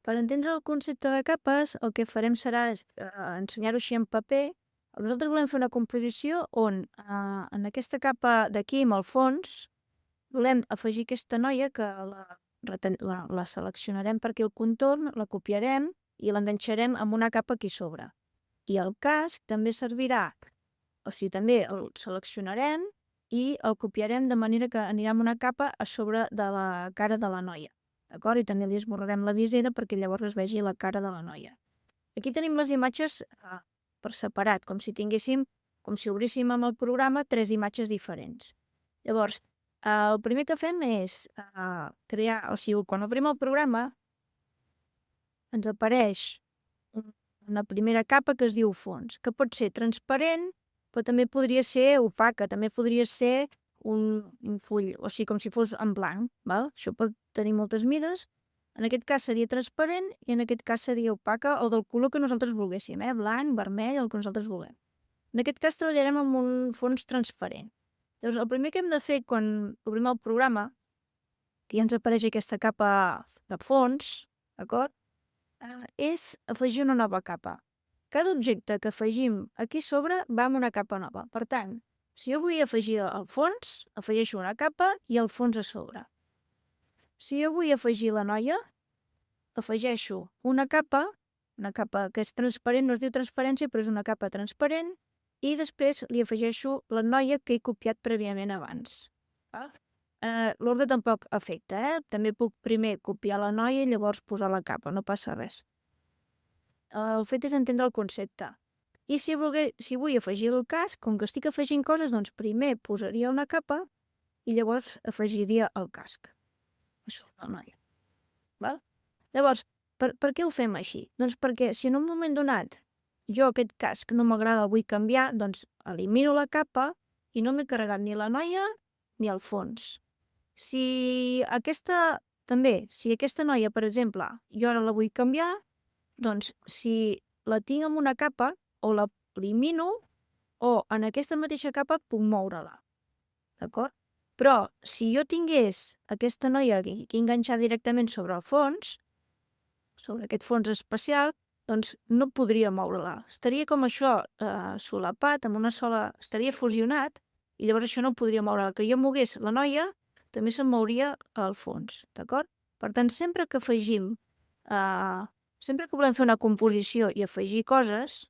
Per entendre el concepte de capes, el que farem serà ensenyar-ho així en paper. Nosaltres volem fer una composició on en aquesta capa d'aquí, amb el fons, volem afegir aquesta noia que la seleccionarem per aquí el contorn, la copiarem i l'enganxarem amb una capa aquí sobre. I el casc també servirà, o sigui, també el seleccionarem i el copiarem de manera que anirà amb una capa a sobre de la cara de la noia. D'acord? I també li esborrarem la visera perquè llavors es vegi la cara de la noia. Aquí tenim les imatges per separat, com si obríssim amb el programa 3 imatges diferents. Llavors, el primer que fem és crear, o sigui, quan obrim el programa, ens apareix una primera capa que es diu fons, que pot ser transparent, però també podria ser opaca, també podria ser un full, o sigui, com si fos en blanc, val? Això pot tenir moltes mides. En aquest cas seria transparent i en aquest cas seria opaca o del color que nosaltres volguéssim, blanc, vermell, el que nosaltres vulguem. En aquest cas treballarem amb un fons transparent. Llavors, el primer que hem de fer quan obrim el programa, que ja ens apareix aquesta capa de fons, d'acord? És afegir una nova capa. Cada objecte que afegim aquí sobre va amb una capa nova. Per tant, si jo vull afegir el fons, afegeixo una capa i el fons a sobre. Si jo vull afegir la noia, afegeixo una capa que és transparent, no es diu transparència, però és una capa transparent, i després li afegeixo la noia que he copiat prèviament abans. L'ordre tampoc afecta, També puc primer copiar la noia i llavors posar la capa, no passa res. El fet és entendre el concepte. I si vull afegir el casc, com que estic afegint coses, doncs primer posaria una capa i llavors afegiria el casc. Això és la noia. Val? Llavors, per què ho fem així? Doncs perquè si en un moment donat jo aquest casc no m'agrada, el vull canviar, doncs elimino la capa i no m'he carregat ni la noia ni el fons. Si aquesta noia, per exemple, jo ara la vull canviar, doncs si la tinc amb una capa, o la elimino, o en aquesta mateixa capa puc moure-la. D'acord? Però si jo tingués aquesta noia aquí enganxada directament sobre el fons, sobre aquest fons especial, doncs no podria moure-la. Estaria com això, solapat, estaria fusionat, i llavors això no podria moure-la. Que jo mogués la noia, també se'm mouria el fons, d'acord? Per tant, sempre que volem fer una composició i afegir coses,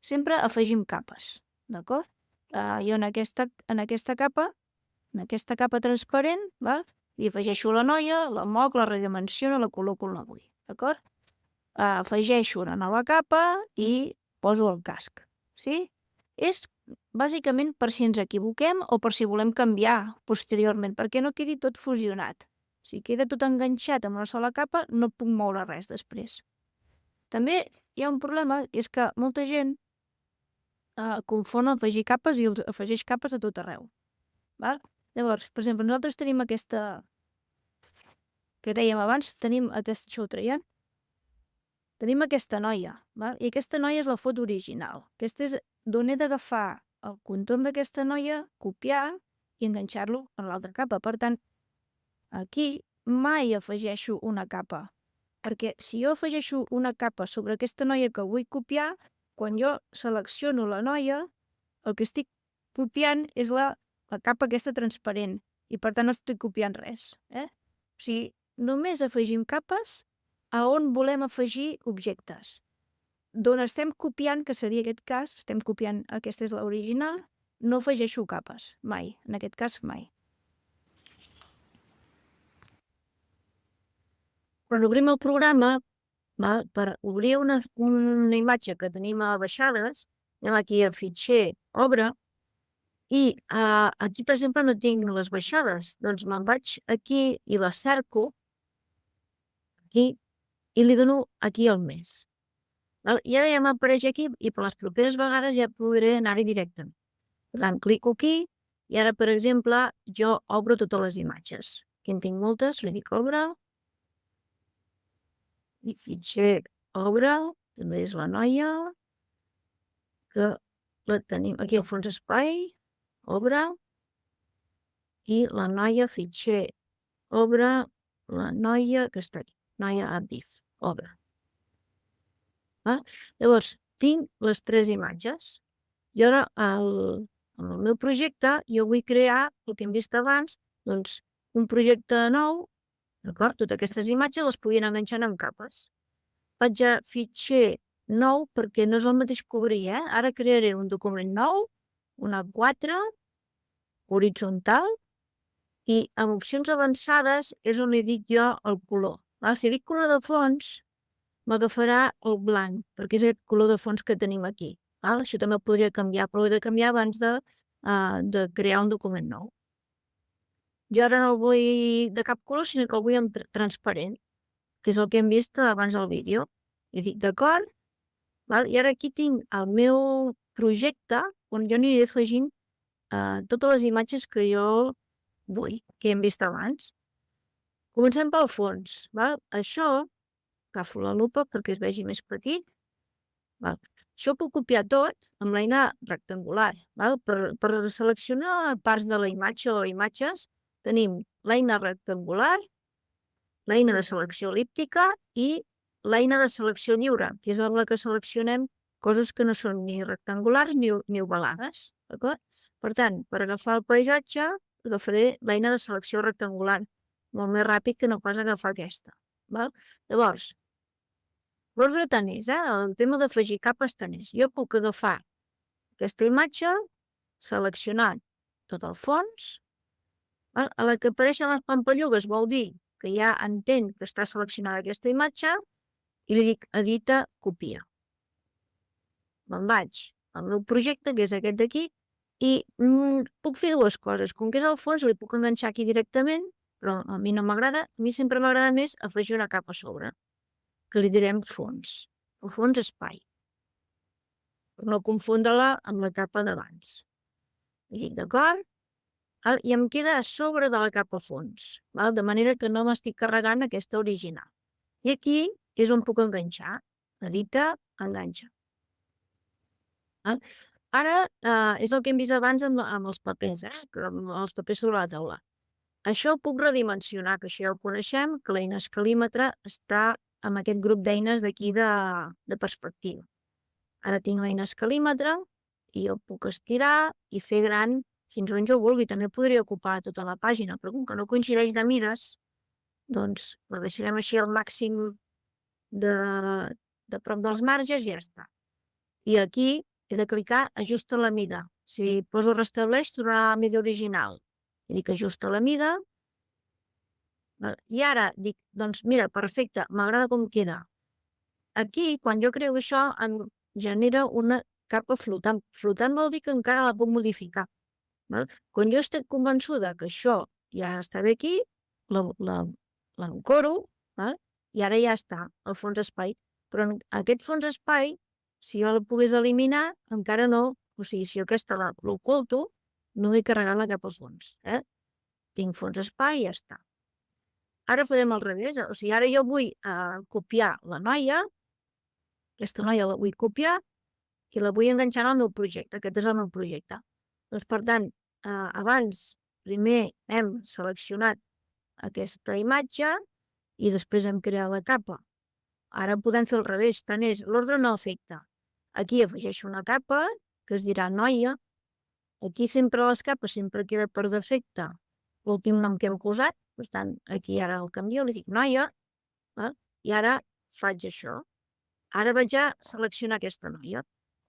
sempre afegim capes, d'acord? Jo en aquesta capa transparent, val? Li afegeixo la noia, la moc, la redimensiono, la col·loco on la vull, d'acord? Afegeixo una nova capa i poso el casc, sí? És bàsicament per si ens equivoquem o per si volem canviar posteriorment, perquè no quedi tot fusionat. Si queda tot enganxat amb una sola capa, no puc moure res després. També hi ha un problema, és que molta gent confon afegir capes i afegeix capes a tot arreu. Val? Llavors, per exemple, nosaltres tenim aquesta que dèiem abans, això ho traiem, tenim aquesta noia, val? I aquesta noia és la foto original. Aquesta és d'on he d'agafar el contorn d'aquesta noia, copiar i enganxar-lo en l'altra capa. Per tant, aquí mai afegeixo una capa, perquè si jo afegeixo una capa sobre aquesta noia que vull copiar, quan jo selecciono la noia, el que estic copiant és la capa aquesta transparent i per tant no estic copiant res. O sigui, només afegim capes a on volem afegir objectes. D'on estem copiant, que seria aquest cas, estem copiant, aquesta és l'original, no afegeixo capes, mai, en aquest cas mai. Quan obrim el programa, per obrir una imatge que tenim a baixades, anem aquí a fitxer, obre, i aquí, per exemple, no tinc les baixades, doncs me'n vaig aquí i la cerco, aquí, i li dono aquí el més. I ara ja m'apareix aquí i per les properes vegades ja podré anar-hi directament. Per tant, clico aquí i ara, per exemple, jo obro totes les imatges. Aquí en tinc moltes, li dic obre, i fitxer obre, també és la noia, que la tenim aquí al fons espai, obre, i la noia, fitxer obre, la noia que està aquí, noia a BIF. obre. Llavors, tinc les 3 imatges. I ara, en el meu projecte, jo vull crear, el que hem vist abans, doncs, un projecte nou, d'acord? Totes aquestes imatges les puguin enganxar en capes. Vaig a fitxer nou perquè no és el mateix que obrir, Ara crearé un document nou, un A4, horitzontal, i amb opcions avançades és on li dic jo el color. Si dic color de fons, m'agafarà el blanc, perquè és el color de fons que tenim aquí. Això també ho podria canviar, però ho he de canviar abans de crear un document nou. Jo ara no el vull de cap color, sinó que el vull transparent, que és el que hem vist abans del vídeo. I dic d'acord, i ara aquí tinc el meu projecte on jo aniré afegint totes les imatges que jo vull, que hem vist abans. Comencem pel fons. Això, agafo la lupa perquè es vegi més petit. Això ho puc copiar tot amb l'eina rectangular. Per seleccionar parts de la imatge o imatges tenim l'eina rectangular, l'eina de selecció el·líptica i l'eina de selecció lliure, que és amb la que seleccionem coses que no són ni rectangulars ni ovalades. Per tant, per agafar el paisatge, agafaré l'eina de selecció rectangular, molt més ràpid que no pas agafar aquesta. Llavors, l'ordre tant és, el tema d'afegir capes tant és. Jo puc agafar aquesta imatge, seleccionar tot el fons, a la que apareixen les pampallugues vol dir que ja entén que està seleccionada aquesta imatge i li dic edita, copia. Me'n vaig al meu projecte, que és aquest d'aquí, i puc fer dues coses. Com que és el fons, li puc enganxar aquí directament, però a mi no m'agrada. A mi sempre m'agrada més afegir una capa a sobre, que li direm fons. El fons espai. Per no confondre-la amb la capa d'abans. Li dic d'acord, i em queda a sobre de la capa fons, de manera que no m'estic carregant aquesta original. I aquí és on puc enganxar. Edita, enganxa. Ara és el que hem vist abans amb els papers, amb els papers sobre la taula. Això ho puc redimensionar, que això ja ho coneixem, que l'eina escalímetre està amb aquest grup d'eines d'aquí de perspectiva. Ara tinc l'eina escalímetre i el puc estirar i fer gran fins on jo vulgui. També podria ocupar tota la pàgina, però com que no coincideix de mides, doncs la deixarem així al màxim de prop dels marges i ja està. I aquí he de clicar ajusta la mida. Si poso restableix, tornarà a la mida original. I dic ajusta la mida. I ara dic, doncs mira, perfecte, m'agrada com queda. Aquí, quan jo creo això, em genera una capa flotant. Flotant vol dir que encara la puc modificar. Quan jo estic convençuda que això ja està bé aquí, l'encoro, i ara ja està, el fons espai. Però aquest fons espai, si jo el pogués eliminar, encara no. O sigui, si aquesta l'oculto, no m'he carregat la cap al fons. Tinc fons espai i ja està. Ara farem al revés. O sigui, ara jo vull copiar la noia, aquesta noia la vull copiar i la vull enganxar al meu projecte. Aquest és el meu projecte. Doncs, per tant, abans, primer hem seleccionat aquesta imatge i després hem creat la capa. Ara podem fer al revés, tant és, l'ordre no afecta. Aquí afegeixo una capa que es dirà noia. Aquí sempre les capes sempre queda per defecte l'últim nom que hem posat, per tant, aquí ara el canvio, li dic noia, i ara faig això. Ara vaig a seleccionar aquesta noia.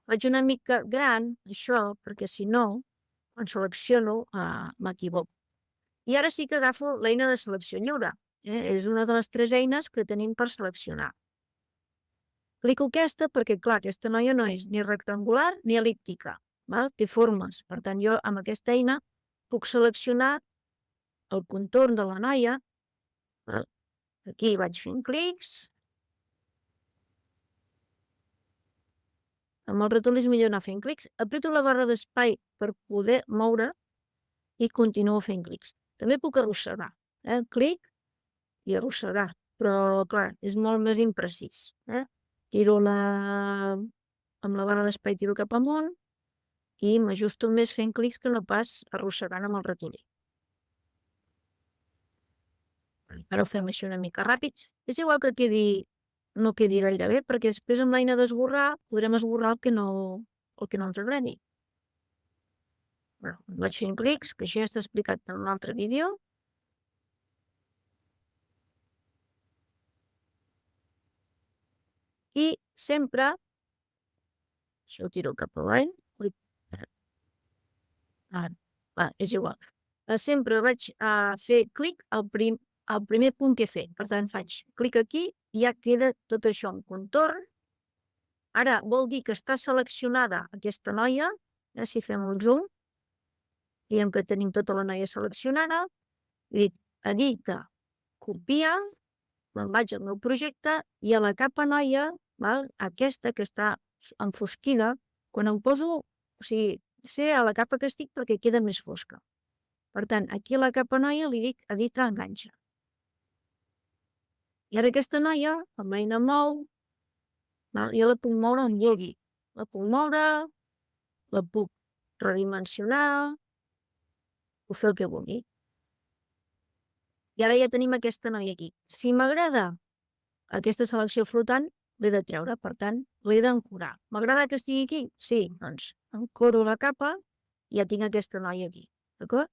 Faig una mica gran, això, perquè si no, quan selecciono m'equivoco. I ara sí que agafo l'eina de selecció lliure. És una de les 3 eines que tenim per seleccionar. Clico aquesta perquè, clar, aquesta noia no és ni rectangular ni el·líptica. Té formes. Per tant, jo amb aquesta eina puc seleccionar el contorn de la noia. Aquí vaig fent clics. Amb el ratolí és millor anar fent clics. Aprieto la barra d'espai per poder moure i continuo fent clics. També puc arrossegar. Clic i arrossegar. Però, clar, és molt més imprecís. Tiro amb la barra d'espai, tiro cap amunt i m'ajusto més fent clics que no pas arrossegant amb el ratolí. Ara ho fem així una mica ràpid. És igual que quedi no quedi gaire bé, perquè després amb l'eina d'esborrar podrem esborrar el que no ens agradi. Vaig fent clics, que això ja està explicat en un altre vídeo. I sempre, això ho tiro cap avall, és igual. Sempre vaig fer clic al primer punt que he fet. Per tant, faig clic aquí i ja queda tot això en contorn. Ara vol dir que està seleccionada aquesta noia. Si fem un zoom, diguem que tenim tota la noia seleccionada. Dic edita, copia, me'n vaig al meu projecte i a la capa noia, aquesta que està enfosquida, quan em poso, o sigui, sé a la capa que estic perquè queda més fosca. Per tant, aquí a la capa noia li dic edita enganxa. I ara aquesta noia, amb l'eina mou, jo la puc moure on vulgui. La puc moure, la puc redimensionar, puc fer el que vulgui. I ara ja tenim aquesta noia aquí. Si m'agrada aquesta selecció flotant, l'he de treure, per tant, l'he d'ancorar. M'agrada que estigui aquí? Sí, doncs ancoro la capa i ja tinc aquesta noia aquí, d'acord?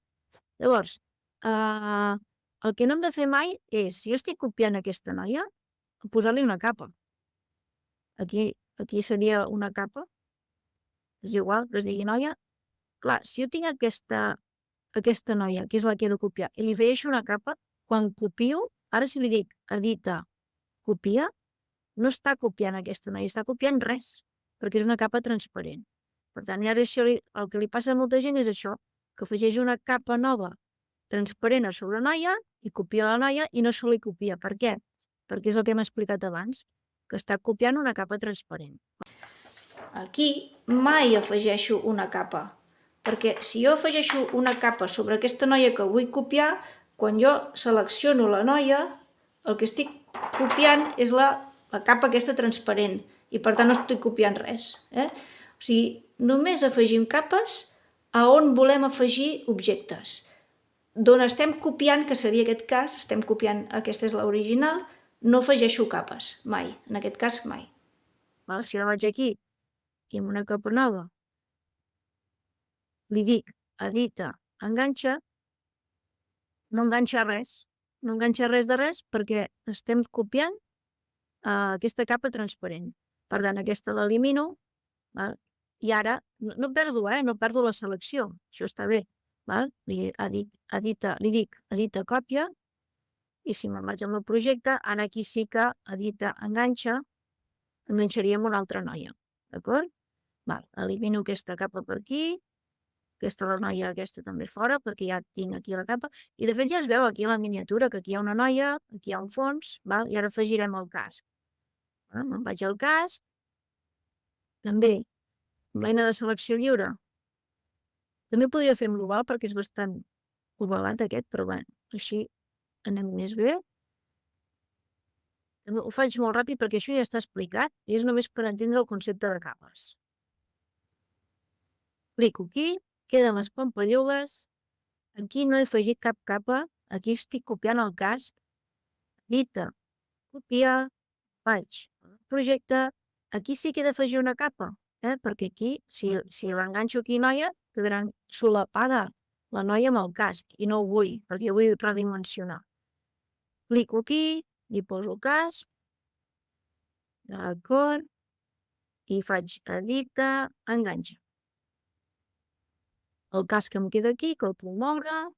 Llavors, el que no hem de fer mai és, si jo estic copiant aquesta noia, posar-li una capa. Aquí seria una capa, és igual, que es digui noia. Clar, si jo tinc aquesta noia, que és la que he de copiar, i li afegeixo una capa, quan copio, ara si li dic edita, copia, no està copiant aquesta noia, està copiant res, perquè és una capa transparent. Per tant, ara el que li passa a molta gent és això, que afegeix una capa nova transparent a sobre noia i copia la noia i no se li copia. Per què? Perquè és el que hem explicat abans, que està copiant una capa transparent. Aquí mai afegeixo una capa, perquè si jo afegeixo una capa sobre aquesta noia que vull copiar, quan jo selecciono la noia, el que estic copiant és la capa aquesta transparent i per tant no estic copiant res. O sigui, només afegim capes a on volem afegir objectes. D'on estem copiant, que seria aquest cas, estem copiant, aquesta és l'original, no afegeixo capes, mai, en aquest cas mai. Si jo vaig aquí i amb una capa nova li dic edita, enganxa, no enganxa res de res perquè estem copiant aquesta capa transparent. Per tant, aquesta l'elimino i ara no perdo la selecció, això està bé. Li dic edita còpia i si me'n vaig al meu projecte, ara aquí sí que edita enganxa, enganxaria amb una altra noia, d'acord? Elimino aquesta capa per aquí, la noia aquesta també fora, perquè ja tinc aquí la capa, i de fet ja es veu aquí a la miniatura que aquí hi ha una noia, aquí hi ha un fons, i ara afegirem el casc. Me'n vaig al casc, també, amb l'eina de selecció lliure, també podria fer amb l'oval perquè és bastant ovalat aquest, però bé, així anem més bé. Ho faig molt ràpid perquè això ja està explicat i és només per entendre el concepte de capes. Clico aquí, queden les pampallugues, aquí no he afegit cap capa, aquí estic copiant el casc, edita, copia, faig projecte, aquí sí que he d'afegir una capa, perquè aquí, si l'enganxo aquí noia, quedarà solapada la noia amb el casc i no ho vull, perquè vull redimensionar. Clico aquí, li poso el casc, d'acord, i faig edita, enganxa. El casc em queda aquí, que el puc moure,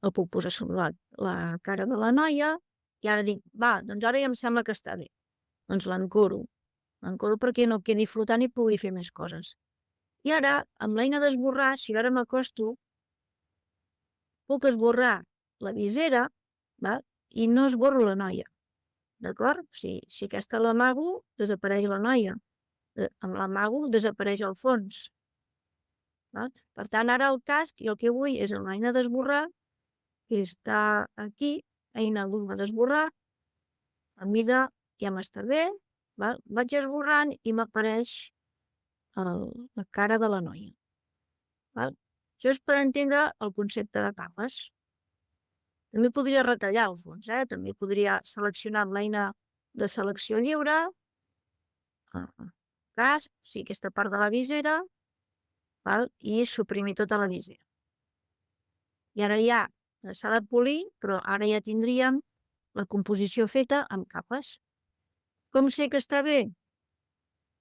el puc posar sobre la cara de la noia, i ara dic, doncs ara ja em sembla que està bé. Doncs l'encoro perquè no quedi flotant i pugui fer més coses. I ara, amb l'eina d'esborrar, si ara m'acosto, puc esborrar la visera i no esborro la noia. D'acord? Si aquesta l'amago, desapareix la noia. Amb l'amago desapareix el fons. Per tant, ara el casc, i el que vull és amb l'eina d'esborrar, que està aquí, eina d'esborrar, a mida ja m'està bé, vaig esborrant i m'apareix la cara de la noia. Això és per entendre el concepte de capes. També podria retallar el fons, també podria seleccionar amb l'eina de selecció lliure, cas, o sigui, aquesta part de la visera, i suprimir tota la visera. I ara ja s'ha de polir, però ara ja tindríem la composició feta amb capes. Com sé que està bé?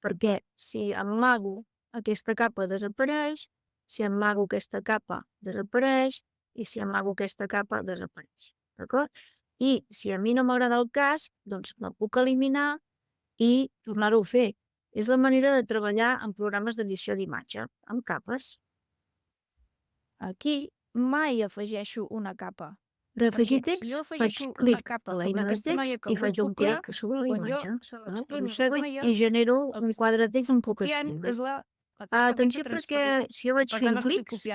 Perquè si amago aquesta capa desapareix, si amago aquesta capa desapareix, i si amago aquesta capa desapareix. D'acord? I si a mi no m'agrada el cas, doncs la puc eliminar i tornar-ho a fer. És la manera de treballar en programes d'edició d'imatge, amb capes. Aquí mai afegeixo una capa. Per afegir text, faig clic a l'eina de text i faig un clic sobre la imatge. I genero un quadre de text on puc escriure. Atenció perquè si jo vaig fent clics,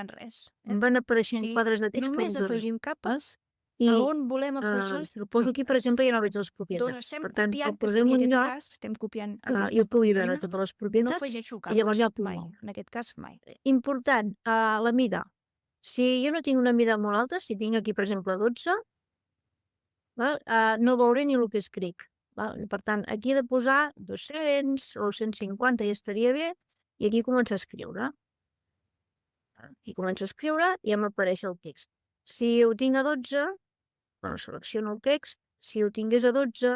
em van apareixent quadres de text. Només afegim capes i si el poso aquí, per exemple, ja no veig les propietats. Per tant, el posem en un lloc que jo pugui veure totes les propietats i llavors ja el puc moure. En aquest cas, mai. Important, la mida. Si jo no tinc una mida molt alta, si tinc aquí, per exemple, 12, no veuré ni el que escric. Per tant, aquí he de posar 200 o 150 ja estaria bé, i aquí començo a escriure. Aquí començo a escriure i ja m'apareix el text. Si ho tinc a 12, selecciono el text, si ho tingués a 12,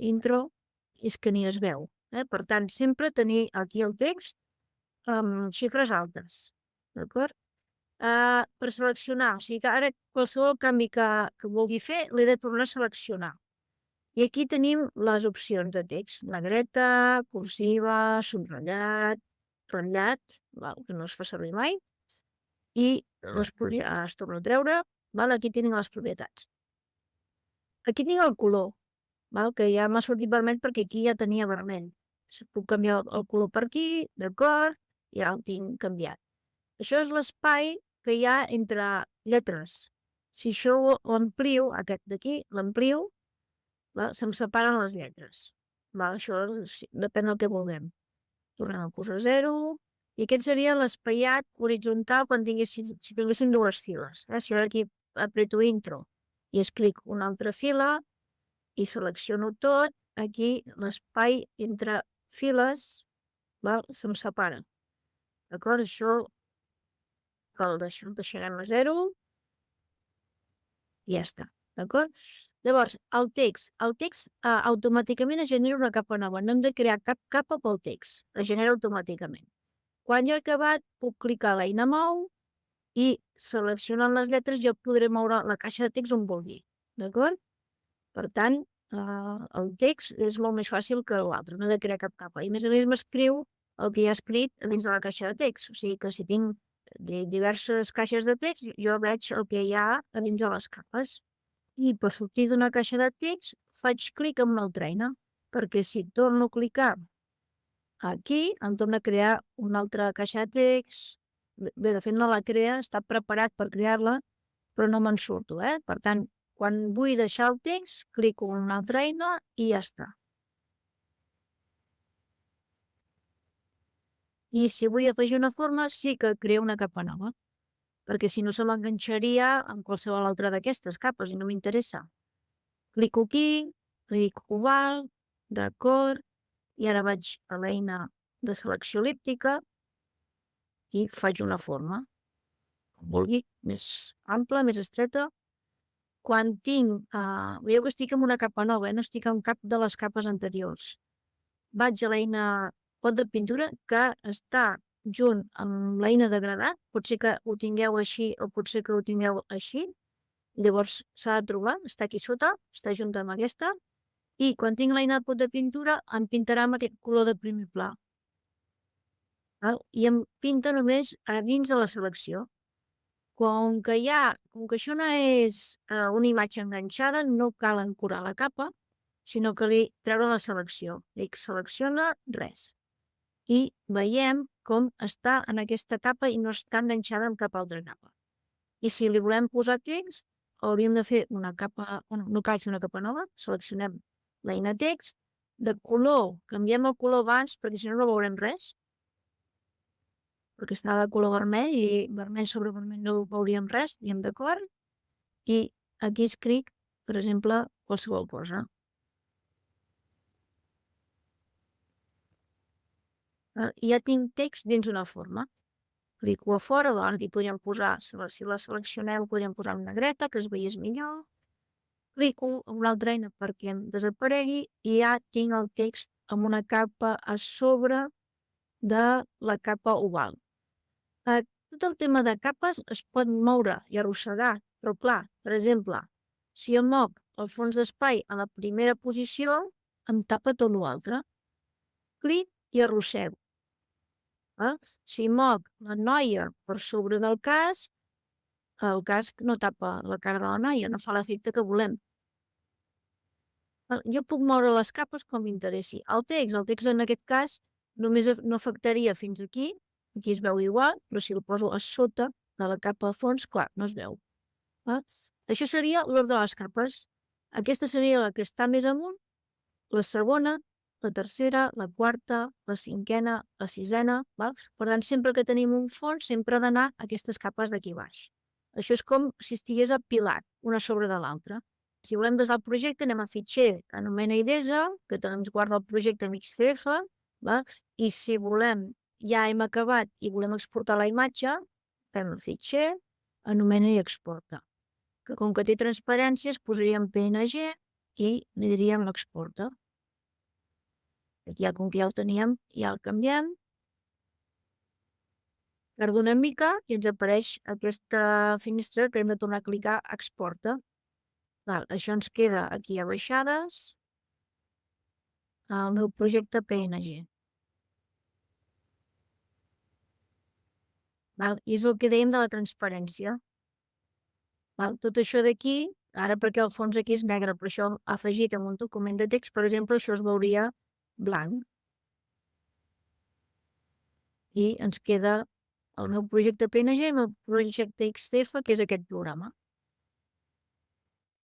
intro, és que ni es veu. Per tant, sempre tenir aquí el text amb xifres altes. D'acord? Per seleccionar, o sigui que ara qualsevol canvi que vulgui fer l'he de tornar a seleccionar. I aquí tenim les opcions de text, negreta, cursiva, subratllat, ratllat, que no es fa servir mai, i es torna a treure, aquí tenim les propietats. Aquí tinc el color, que ja m'ha sortit vermell perquè aquí ja tenia vermell. Puc canviar el color per aquí, d'acord, i ja el tinc canviat. Això és l'espai que hi ha entre lletres. Si això ho amplio, aquest d'aquí, l'amplio, se'm separen les lletres. Això depèn del que vulguem. Tornem a posar 0, i aquest seria l'espaiat horitzontal quan si tinguéssim dues files. Si jo aquí apreto intro i escric una altra fila i selecciono tot, aquí l'espai entre files se'm separa. D'acord? Això el deixarem a 0 i ja està. D'acord? Llavors, el text automàticament es genera una capa nova. No hem de crear cap capa pel text. Es genera automàticament. Quan jo he acabat, puc clicar a l'eina mou i seleccionant les lletres jo podré moure la caixa de text on vulgui. D'acord? Per tant, el text és molt més fàcil que l'altre. No he de crear cap capa. I a més m'escriu el que hi ha escrit dins de la caixa de text. O sigui que si tinc diverses caixes de text, jo veig el que hi ha dins de les capes. I per sortir d'una caixa de text faig clic en una altra eina, perquè si torno a clicar aquí, em torna a crear una altra caixa de text. Bé, de fet no la crea, està preparat per crear-la, però no me'n surto. Per tant, quan vull deixar el text, clico en una altra eina i ja està. I si vull afegir una forma, sí que creo una capa nova, perquè si no se m'enganxaria amb qualsevol altra d'aquestes capes i no m'interessa. Clico aquí, clic oval, d'acord, i ara vaig a l'eina de selecció el·líptica i faig una forma, com vulgui, més ampla, més estreta. Quan veieu que estic en una capa nova, no estic en cap de les capes anteriors. Vaig a l'eina pot de pintura que està junt amb l'eina de gradat, pot ser que ho tingueu així o pot ser que ho tingueu així, llavors s'ha de trobar, està aquí sota, està junt amb aquesta, i quan tinc l'eina de pot de pintura em pintarà amb aquest color de primer pla. I em pinta només a dins de la selecció. Com que això no és una imatge enganxada, no cal ancorar la capa, sinó que li treure la selecció. Dic selecciona res. I veiem com està en aquesta capa i no està enganxada amb cap altra capa. I si li volem posar text, hauríem de fer una capa, no cal fer una capa nova, seleccionem l'eina text, de color, canviem el color abans perquè si no no veurem res, perquè està de color vermell i vermell sobre vermell no veuríem res, diem d'acord, i aquí escric, per exemple, qualsevol cosa. I ja tinc text dins una forma. Clico a fora, aquí podríem posar, si la seleccioneu, podríem posar en negreta, que es veiés millor. Clico en una altra eina perquè em desaparegui i ja tinc el text amb una capa a sobre de la capa oval. Tot el tema de capes es pot moure i arrossegar, però clar, per exemple, si jo moc el fons d'espai a la primera posició, em tapa tot l'altre. Clic i arrossego. Si moc la noia per sobre del casc, el casc no tapa la cara de la noia, no fa l'efecte que volem. Jo puc moure les capes com m'interessi. El text en aquest cas només no afectaria fins aquí es veu igual, però si el poso a sota de la capa de fons, clar, no es veu. Això seria l'ordre de les capes. Aquesta seria la que està més amunt, la segona, la tercera, la quarta, la cinquena, la sisena. Per tant, sempre que tenim un fons, sempre ha d'anar aquestes capes d'aquí baix. Això és com si estigués apilat, una sobre de l'altra. Si volem desar el projecte, anem a fitxer, anomena IDESA, que ens guarda el projecte en XCF, i si volem, ja hem acabat i volem exportar la imatge, fem el fitxer, anomena i exporta. Que com que té transparències, posaríem PNG i li diríem exporta. Aquí ja, com que ja el teníem, ja el canviem. Tarda una mica i ens apareix aquesta finestra que hem de tornar a clicar exporta. Això ens queda aquí a baixades, al meu projecte PNG. I és el que dèiem de la transparència. Tot això d'aquí, ara perquè el fons aquí és negre, però això afegit en un document de text, per exemple, això es veuria blanc. I ens queda el meu projecte PNG i el meu projecte XCF, que és aquest programa.